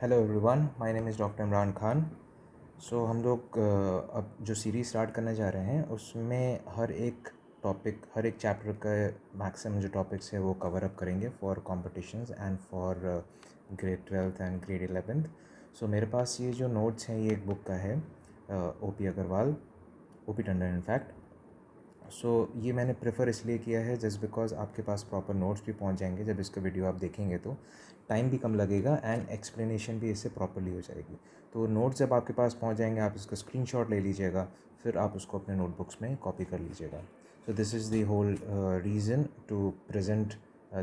Hello everyone, my name is doctor Imran Khan. So हम लोग अब जो सीरीज़ स्टार्ट करने जा रहे हैं उसमें हर एक चैप्टर का मैक्सिमम जो टॉपिक्स है वो कवर अप करेंगे for competitions and for grade 12th and grade 11th। सो मेरे पास ये जो नोट्स हैं ये एक बुक का है, OP Agarwal, OP Tandon in fact. So ये मैंने प्रेफर इसलिए किया है जस्ट बिकॉज आपके पास प्रॉपर नोट्स भी पहुंच जाएंगे। जब इसका वीडियो आप देखेंगे तो टाइम भी कम लगेगा एंड एक्सप्लेनेशन भी इससे प्रॉपरली हो जाएगी। तो नोट्स जब आपके पास पहुंच जाएंगे आप इसका स्क्रीनशॉट ले लीजिएगा, फिर आप उसको अपने नोटबुक्स में कॉपी कर लीजिएगा। So this is the whole reason to present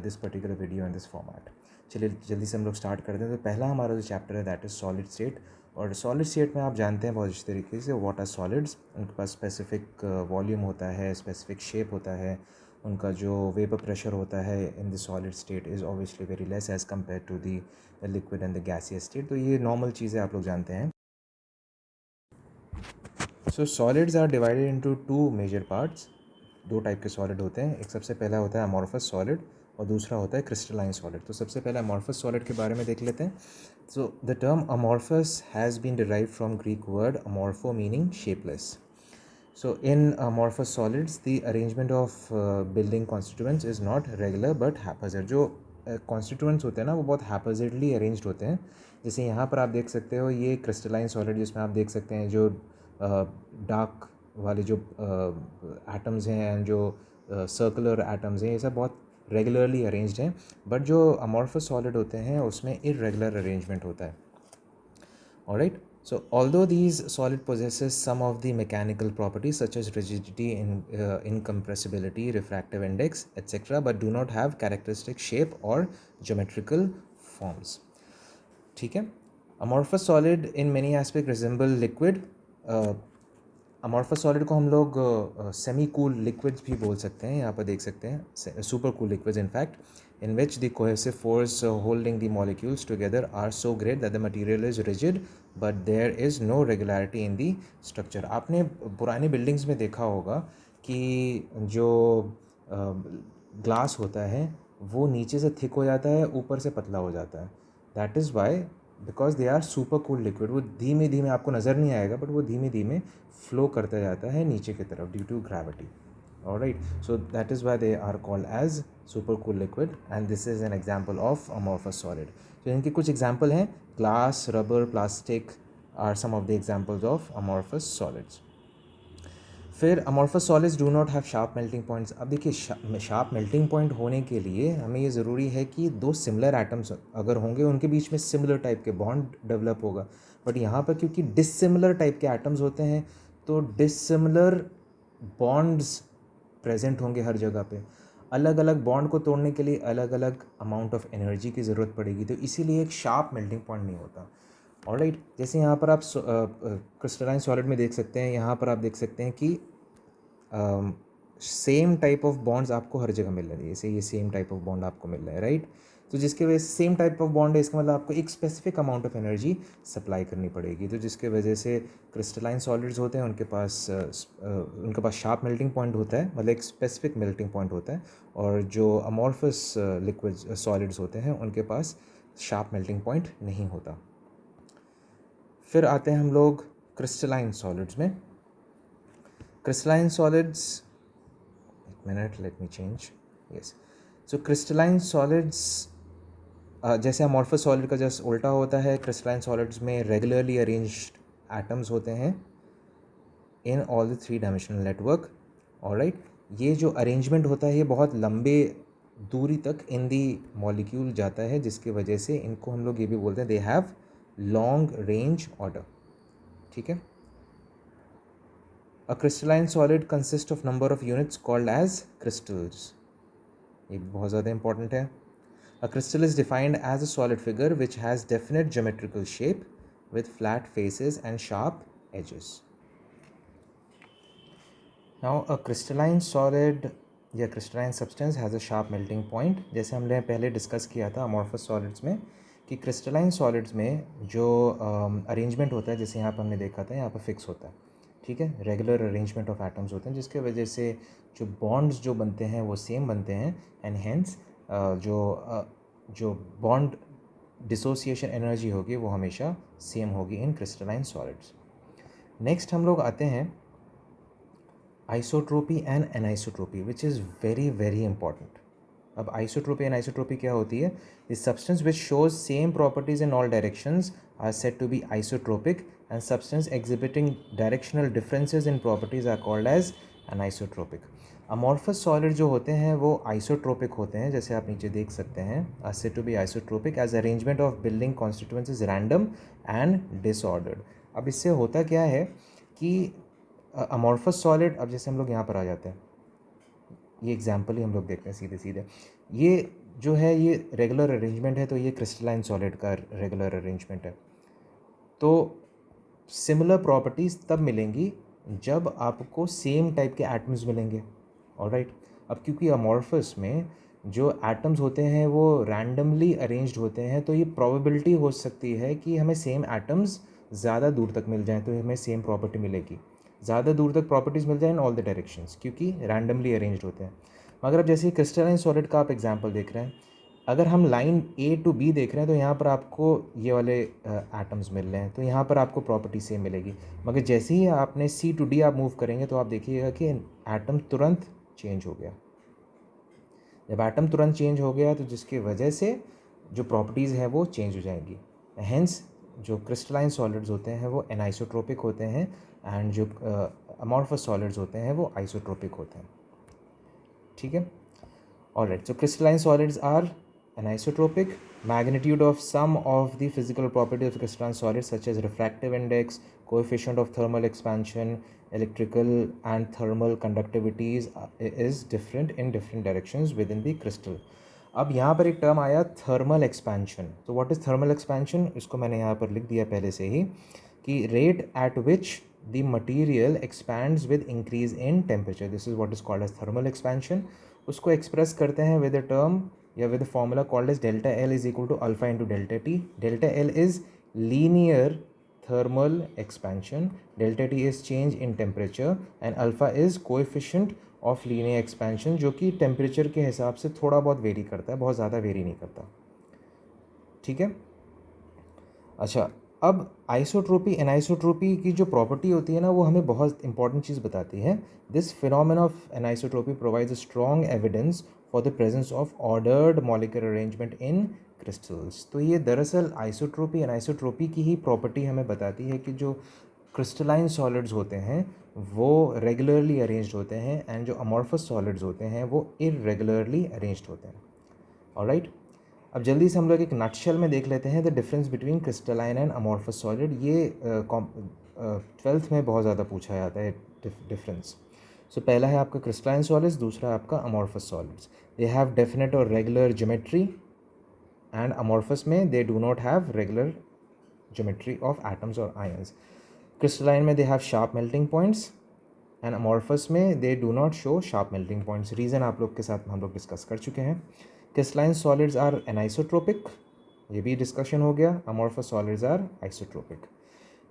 this particular video in this format. चलिए जल्दी से हम लोग स्टार्ट करते हैं। तो पहला हमारा जो चैप्टर है दैट इज़ सॉलिड स्टेट। और सॉलिड स्टेट में आप जानते हैं बहुत अच्छी तरीके से व्हाट आर सॉलिड्स। उनके पास स्पेसिफिक वॉल्यूम होता है, स्पेसिफिक शेप होता है। उनका जो वेपर प्रेशर होता है in the solid state is obviously very less as compare to the liquid and the gaseous state. तो ये नॉर्मल चीज़ें आप लोग जानते हैं। So solids are divided into two major parts. दो टाइप के सॉलिड होते हैं। एक सबसे पहला होता है अमॉर्फस सॉलिड और दूसरा होता है क्रिस्टलाइन सॉलिड। तो सबसे पहले अमॉर्फस सॉलिड के बारे में देख लेते हैं। So the term amorphous has been derived from Greek word amorpho meaning shapeless. So in amorphous solids the arrangement of building constituents is not regular but haphazard. जो constituents होते हैं ना वो बहुत haphazardly arranged होते हैं। जैसे यहाँ पर आप देख सकते हो ये क्रिस्टलाइन सॉलिड जिसमें आप देख सकते हैं जो डार्क वाले जो एटम्स हैं एंड जो सर्कुलर एटम्स हैं ये सब बहुत रेगुलरली अरेंज्ड हैं। बट जो अमॉर्फस सॉलिड होते हैं उसमें इरेगुलर अरेंजमेंट होता है। Alright, so although these solid possesses some of the mechanical properties such as rigidity, incompressibility, refractive index, etc., but do not have characteristic shape or geometrical forms. ठीक है। amorphous solid in many aspects resemble liquid. Amorphous solid को हम लोग semi cool liquids भी बोल सकते हैं। यहाँ पर देख सकते हैं super cool liquids in fact in which the cohesive force holding the molecules together are so great that the material is rigid but there is no regularity in the structure. आपने पुरानी बिल्डिंग्स में देखा होगा कि जो ग्लास होता है वो नीचे से थिक हो जाता है, ऊपर से पतला हो जाता है। That is why because they are super cool liquid. वो धीमे धीमे आपको नज़र नहीं आएगा बट वो धीमे धीमे फ्लो करता जाता है नीचे की तरफ due to gravity. Alright, so that is why they are called as super cool liquid and this is an example of amorphous solid. तो इनके कुछ एग्जाम्पल हैं, glass, rubber, plastic are some of the examples of amorphous solids. फिर amorphous solids do not have sharp melting points. अब देखिए sharp melting point होने के लिए हमें ये ज़रूरी है कि दो सिमिलर एटम्स अगर होंगे उनके बीच में सिमिलर टाइप के बॉन्ड डेवलप होगा। बट यहाँ पर क्योंकि डिसिमिलर टाइप के एटम्स होते हैं तो डिसिमिलर बॉन्ड्स प्रेजेंट होंगे हर जगह पे। अलग अलग बॉन्ड को तोड़ने के लिए अलग अलग अमाउंट ऑफ एनर्जी की ज़रूरत पड़ेगी, तो इसीलिए एक शार्प मेल्टिंग पॉइंट नहीं होता। ऑलराइट, जैसे यहाँ पर आप क्रिस्टलाइन सॉलिड में देख सकते हैं, यहाँ पर आप देख सकते हैं कि सेम टाइप ऑफ बॉन्ड्स आपको हर जगह मिल रहे हैं। जैसे ये सेम टाइप ऑफ बॉन्ड आपको मिल रहा है, राइट। तो जिसके वजह से सेम टाइप ऑफ बॉन्ड है, इसका मतलब आपको एक specific amount of energy supply करनी पड़ेगी। तो जिसके वजह से क्रिस्टलाइन सॉलिड्स होते हैं उनके पास शार्प मेल्टिंग पॉइंट होता है, मतलब एक स्पेसिफिक मेल्टिंग पॉइंट होता है। और जो अमॉर्फस लिक्विड सॉलिड्स होते हैं उनके पास शार्प मेल्टिंग पॉइंट नहीं होता। फिर आते हैं हम लोग क्रिस्टलाइन सॉलिड्स में। क्रिस्टलाइन सॉलिड्स, एक minute, let me change, yes. So crystalline solids जैसे अमॉर्फस सॉलिड का जस्ट उल्टा होता है। क्रिस्टलाइन सॉलिड्स में रेगुलरली अरेंज्ड एटम्स होते हैं in all the three dimensional network. Alright, ये जो अरेंजमेंट होता है ये बहुत लंबे दूरी तक इन दी मॉलिक्यूल जाता है, जिसकी वजह से इनको हम लोग ये भी बोलते हैं they have long range order. ठीक है। A crystalline solid consists of number of units called as crystals. ये बहुत ज़्यादा important है। A crystal is defined as a solid figure which has definite geometrical shape with flat faces and sharp edges. Now a crystalline solid या crystalline substance has a sharp melting point. जैसे हमने पहले discuss किया था amorphous solids में कि crystalline solids में जो अरेंजमेंट होता है, जैसे यहाँ पर हमने देखा था, यहाँ पर फिक्स होता है। ठीक है, रेगुलर अरेंजमेंट ऑफ एटम्स होते हैं, जिसके वजह से जो बॉन्ड्स जो बनते हैं वो सेम बनते हैं एंड हेंस जो बॉन्ड डिसोसिएशन एनर्जी होगी वो हमेशा सेम होगी इन क्रिस्टलाइन सॉलिड्स। नेक्स्ट हम लोग आते हैं isotropy and anisotropy, which is very very important. अब आइसोट्रोपी एंड आइसोट्रोपी क्या होती है? The substance which shows same properties in all directions are said to be isotropic, and substance exhibiting directional differences in properties are called as anisotropic. Amorphous solid जो होते हैं वो isotropic होते हैं, जैसे आप नीचे देख सकते हैं, are said to be isotropic as arrangement of building constituents is random and disordered. अब इससे होता क्या है कि अमॉर्फस सॉलिड, अब जैसे हम लोग यहाँ पर आ जाते हैं, ये एग्जाम्पल ही हम लोग देखते हैं सीधे सीधे। ये जो है ये रेगुलर अरेंजमेंट है, तो ये क्रिस्टलाइन सॉलिड का रेगुलर अरेंजमेंट है। तो सिमिलर प्रॉपर्टीज़ तब मिलेंगी जब आपको सेम टाइप के एटम्स मिलेंगे। ऑलराइट, अब क्योंकि अमॉर्फस में जो एटम्स होते हैं वो रैंडमली अरेंज्ड होते हैं, तो ये प्रोबेबिलिटी हो सकती है कि हमें सेम एटम्स ज़्यादा दूर तक मिल जाएँ, तो हमें सेम प्रॉपर्टी मिलेगी, ज़्यादा दूर तक प्रॉपर्टीज़ मिल जाए इन ऑल द डायरेक्शंस, क्योंकि रैंडमली अरेंज्ड होते हैं। मगर अब जैसे क्रिस्टलाइन सॉलिड का आप एग्जांपल देख रहे हैं, अगर हम लाइन ए टू बी देख रहे हैं तो यहाँ पर आपको ये वाले एटम्स मिल रहे हैं, तो यहाँ पर आपको प्रॉपर्टी सेम मिलेगी। मगर जैसे ही आपने सी टू डी आप मूव करेंगे तो आप देखिएगा कि एटम तुरंत चेंज हो गया। जब एटम तुरंत चेंज हो गया तो जिसकी वजह से जो प्रॉपर्टीज़ हैं वो चेंज हो जाएंगी। हेंस जो क्रिस्टलाइन सॉलिड्स होते हैं वो एनाइसोट्रोपिक होते हैं, एंड जो अमॉर्फस सॉलिड्स होते हैं वो आइसोट्रोपिक होते हैं। ठीक है, alright. So crystalline solids are anisotropic. Magnitude of some of the physical properties of crystalline solids such as refractive index, coefficient of thermal expansion, electrical and thermal conductivities is different in different directions within the crystal. अब यहाँ पर एक term आया thermal expansion. तो what is thermal expansion? इसको मैंने यहाँ पर लिख दिया पहले से ही कि rate at which the material expands with increase in temperature, this is what is called as thermal expansion. उसको एक्सप्रेस करते हैं विद अ टर्म या with the formula called as delta L is equal to alpha into delta T. Delta L is linear thermal expansion, delta T is change in temperature, and alpha is coefficient of linear expansion, जो कि temperature के हिसाब से थोड़ा बहुत very करता है, बहुत ज़्यादा वेरी नहीं करता। ठीक है, अच्छा, अब आइसोट्रोपी एनाइसोट्रोपी की जो प्रॉपर्टी होती है ना, वो हमें बहुत इंपॉर्टेंट चीज़ बताती है। This phenomena of anisotropy provides a strong evidence for the presence of ordered molecular arrangement in crystals. तो ये दरअसल आइसोट्रोपी एनाइसोट्रोपी की ही प्रॉपर्टी हमें बताती है कि जो क्रिस्टलाइन सॉलिड्स होते हैं वो रेगुलरली अरेंज्ड होते हैं, एंड जो अमॉर्फस सॉलिड्स होते हैं वो इरेगुलरली अरेंज्ड होते हैं। ऑलराइट, अब जल्दी से हम लोग एक नटशेल में देख लेते हैं the difference between crystalline and amorphous solid. ये 12th में बहुत ज़्यादा पूछा जाता है डिफरेंस। सो पहला है आपका क्रिस्टलाइन सॉलिड्स, दूसरा आपका amorphous solids. They have definite और रेगुलर ज्योमेट्री, एंड अमॉर्फस में they do not have regular geometry of atoms और आयंस। क्रिस्टलाइन में they have sharp melting points, and amorphous में they do not show sharp melting points. Reason आप लोग के साथ हम लोग डिस्कस कर चुके हैं। क्रिस्टलाइन सॉलिड्स आर एनाइसोट्रोपिक, ये भी डिस्कशन हो गया। Amorphous solids are isotropic.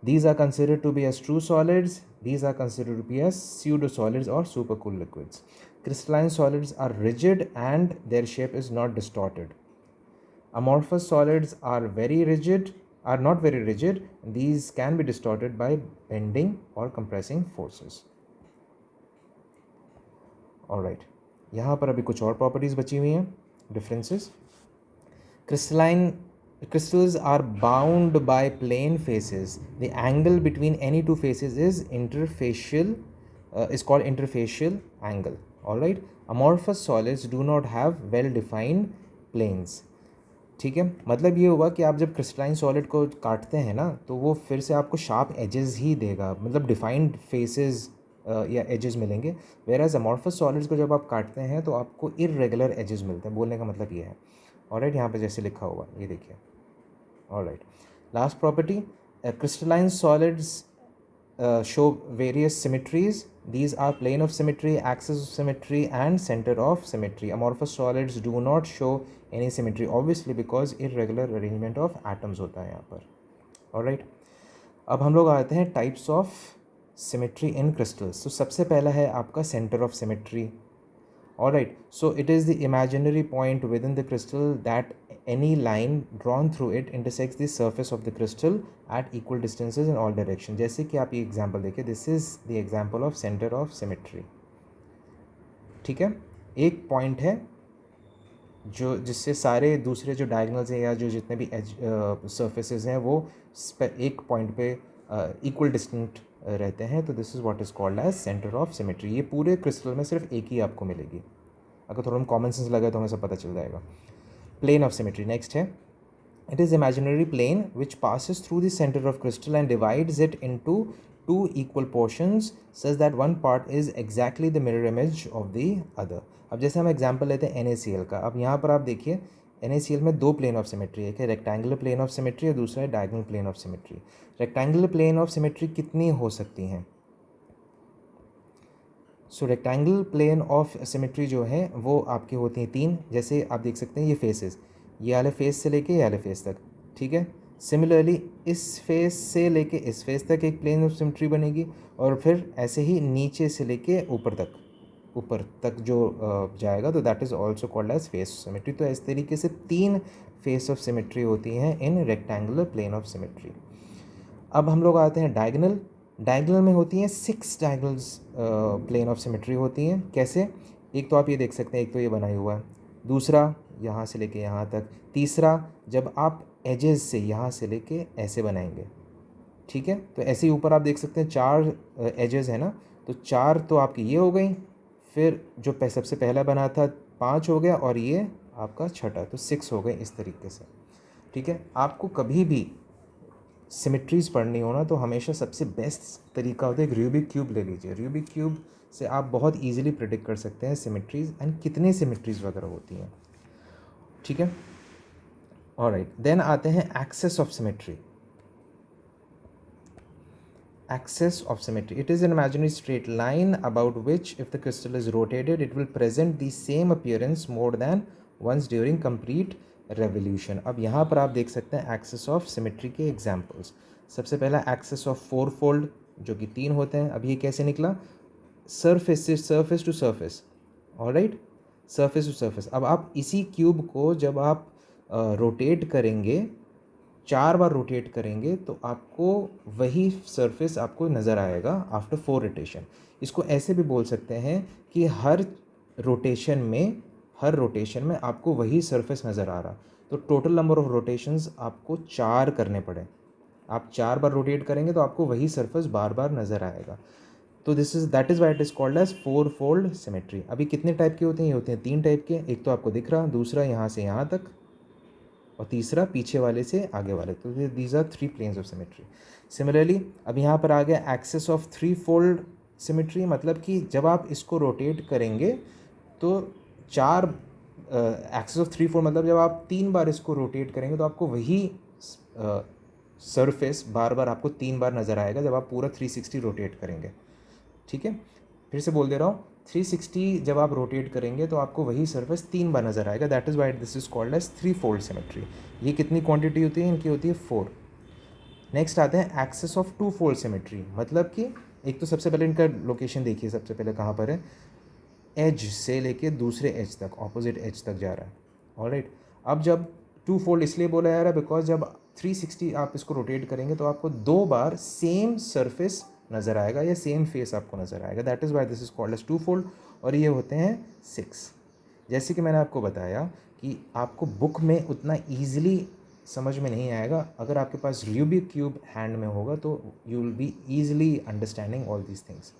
These are considered to be as true solids. These are considered to be as pseudo solids or supercooled liquids. Crystalline solids are rigid and their shape is not distorted. Amorphous solids are not very rigid. These can be distorted by bending or compressing forces. Alright, यहाँ पर अभी कुछ और properties बची हुई हैं, differences. Crystals are bound by plane faces. The angle between any two faces is called interfacial angle. All right. Amorphous solids do not have well-defined planes. ठीक है, मतलब ये हुआ कि आप जब क्रिस्टलाइन सॉलिड को काटते हैं ना, तो वो फिर से आपको शार्प एजेस ही देगा, मतलब डिफाइंड फेसेस या एजेस मिलेंगे। वेराज अमॉर्फस सॉलिड्स को जब आप काटते हैं तो आपको इरेगुलर एजेस मिलते हैं। बोलने का मतलब ये है। ऑलराइट, यहाँ पे जैसे लिखा हुआ ये देखिए। Alright, last property, crystalline solids show various symmetries. These are plane of symmetry, axis of symmetry, and center of symmetry. Amorphous solids do not show any symmetry, obviously because irregular arrangement of atoms होता है यहाँ पर। Alright, अब हम लोग आते हैं types of symmetry in crystals. तो सबसे पहला है आपका center of symmetry. Alright, so it is the imaginary point within the crystal that any line drawn through it intersects the surface of the crystal at equal distances in all direction. जैसे कि आप ये example देखिए, this is the example of centre of symmetry. ठीक है, एक point है जो जिससे सारे दूसरे जो डायगनल्स हैं या जो जितने भी एज सर्फेसेस हैं वो एक पॉइंट पे इक्वल डिस्टेंट रहते हैं. तो this is what is called as centre of symmetry. ये पूरे क्रिस्टल में सिर्फ एक ही आपको मिलेगी. अगर थोड़ा हम कॉमन सेंस लगे तो हमें सब पता चल जाएगा. प्लेन ऑफ सिमेट्री नेक्स्ट है. It is imaginary plane which passes through the center of crystal and divides it into two equal portions such that one part is exactly the mirror image of the other. अब जैसे हम example लेते हैं NaCl का. अब यहाँ पर आप देखिए NaCl में दो प्लेन ऑफ सिमेट्री है, एक है रेक्टेंगुलर प्लेन ऑफ सिमेट्री और दूसरा है diagonal plane of symmetry. Rectangular plane of symmetry कितनी हो सकती हैं? So rectangular plane of symmetry जो है वो आपकी होती हैं तीन. जैसे आप देख सकते हैं ये फेसेस, ये वाले फेस से लेके ये वाले फेस तक. ठीक है, सिमिलरली इस फेस से लेके इस फेस तक एक प्लेन ऑफ सिमेट्री बनेगी और फिर ऐसे ही नीचे से लेके ऊपर तक जो जाएगा तो that is also called as face of symmetry. तो इस तरीके से तीन फेस ऑफ सिमेट्री होती हैं in rectangular plane of symmetry. अब हम लोग आते हैं डायगोनल. डायगोनल में होती हैं 6 डायगोनल्स प्लेन ऑफ सिमेट्री होती हैं. कैसे? एक तो आप ये देख सकते हैं, एक तो ये बनाई हुआ है, दूसरा यहाँ से लेके यहाँ तक, तीसरा जब आप एजेस से यहाँ से लेके ऐसे बनाएंगे. ठीक है, तो ऐसे ही ऊपर आप देख सकते हैं 4 एजेस है ना, तो 4 तो आपकी ये हो गई, फिर जो सबसे पहला बना था 5 हो गया और ये आपका छठा, तो 6 हो गए इस तरीके से. ठीक है, आपको कभी भी सिमेट्रीज़ पढ़नी हो ना तो हमेशा सबसे बेस्ट तरीका होता है एक रूबिक क्यूब ले लीजिए. रूबिक क्यूब से आप बहुत इजीली प्रेडिक्ट कर सकते हैं सिमेट्रीज़ एंड कितने सिमेट्रीज़ वगैरह होती हैं. ठीक है, ऑलराइट. देन आते हैं axis of symmetry. Axis of symmetry. It is an imaginary straight line about which, if the crystal is rotated, it will present the same appearance more than once during complete revolution. अब यहाँ पर आप देख सकते हैं axis of symmetry के examples. सबसे पहला axis of fourfold जो कि 3 होते हैं. अब ये कैसे निकला? surface से surface to surface. Alright, surface to surface. अब आप इसी क्यूब को जब आप रोटेट करेंगे, 4 बार रोटेट करेंगे तो आपको वही सरफेस आपको नज़र आएगा आफ्टर 4 रोटेशन. इसको ऐसे भी बोल सकते हैं कि हर रोटेशन में आपको वही सरफेस नज़र आ रहा. तो टोटल नंबर ऑफ रोटेशंस आपको 4 करने पड़े. आप 4 बार रोटेट करेंगे तो आपको वही सरफेस बार बार नज़र आएगा. तो that is why it is called as 4-fold symmetry. अभी कितने टाइप के होते हैं? ये होते हैं 3 टाइप के. एक तो आपको दिख रहा, दूसरा यहाँ से यहाँ तक और तीसरा पीछे वाले से आगे वाले. तो these are 3 planes of symmetry. Similarly अब यहाँ पर आ गया एक्सेस ऑफ 3-fold सिमेट्री. मतलब कि जब आप इसको रोटेट करेंगे तो 4 एक्सेस ऑफ 3-fold मतलब जब आप 3 बार इसको रोटेट करेंगे तो आपको वही सरफेस बार बार आपको 3 बार नज़र आएगा जब आप पूरा 360 रोटेट करेंगे. ठीक है, फिर से बोल दे रहा हूँ, 360 जब आप रोटेट करेंगे तो आपको वही सरफेस 3 बार नज़र आएगा. That is why this is called as 3-fold symmetry. ये कितनी क्वांटिटी होती है? इनकी होती है 4. नेक्स्ट आते हैं एक्सेस ऑफ 2-fold सिमेट्री. मतलब कि एक तो सबसे पहले इनका लोकेशन देखिए, सबसे पहले कहाँ पर है, एज से लेके दूसरे एज तक, ऑपोजिट एज तक जा रहा है. ऑलराइट, अब जब 2-fold इसलिए बोला जा रहा है बिकॉज जब 360 आप इसको रोटेट करेंगे तो आपको 2 बार सेम सरफेस नज़र आएगा या सेम फेस आपको नज़र आएगा. That is why this is called as 2-fold. और ये होते हैं 6. जैसे कि मैंने आपको बताया कि आपको बुक में उतना ईजिली समझ में नहीं आएगा. अगर आपके पास रूबिक क्यूब हैंड में होगा तो you will be easily understanding all these things.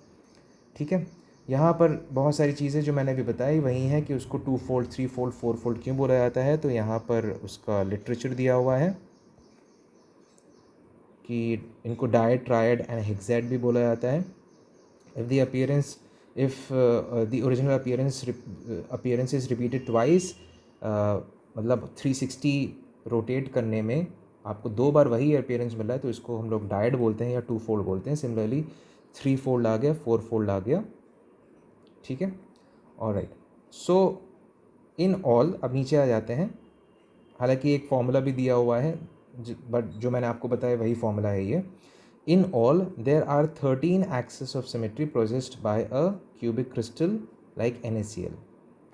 ठीक है, यहाँ पर बहुत सारी चीज़ें जो मैंने अभी बताई वही हैं कि उसको 2-fold 3-fold 4-fold क्यों बोला जाता है. तो यहाँ पर उसका लिटरेचर दिया हुआ है कि इनको डायड, ट्रायड एंड हेक्सैड भी बोला जाता है. If the original appearance is repeated twice, मतलब 360 रोटेट करने में आपको 2 बार वही अपीयरेंस मिला है तो इसको हम लोग डायड बोलते हैं या 2-fold बोलते हैं. सिमिलरली 3-fold आ गया, 4-fold आ गया. ठीक है, ऑलराइट. सो इन ऑल अब नीचे आ जाते हैं. हालांकि एक फॉर्मूला भी दिया हुआ है बट जो मैंने आपको बताया वही फॉर्मूला है ये. In all there are 13 axes of symmetry processed by a cubic crystal like NaCl.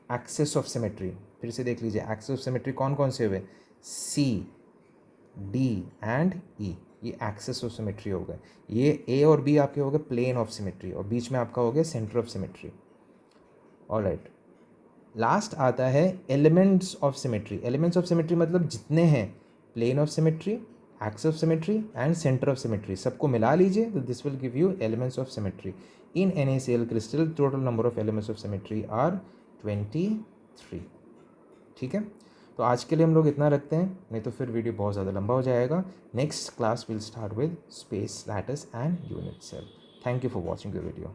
Axes of symmetry फिर से देख लीजिए, एक्सेस ऑफ सिमेट्री कौन कौन से हुए, सी, डी एंड ई, ये एक्सेस ऑफ सिमेट्री हो गए। ये ए और बी आपके हो गए प्लेन ऑफ सिमेट्री, और बीच में आपका हो गया centre of symmetry. Alright, last आता है elements of symmetry. Elements of symmetry मतलब जितने हैं, plane of symmetry, axis of symmetry and centre of symmetry, सबको मिला लीजिए तो this will give you elements of symmetry. In NaCl crystal total number of elements of symmetry are 23। ठीक है, तो आज के लिए हम लोग इतना रखते हैं, नहीं तो फिर वीडियो बहुत ज़्यादा लंबा हो जाएगा। Next class will start with space, lattice and unit cell. Thank you for watching the video.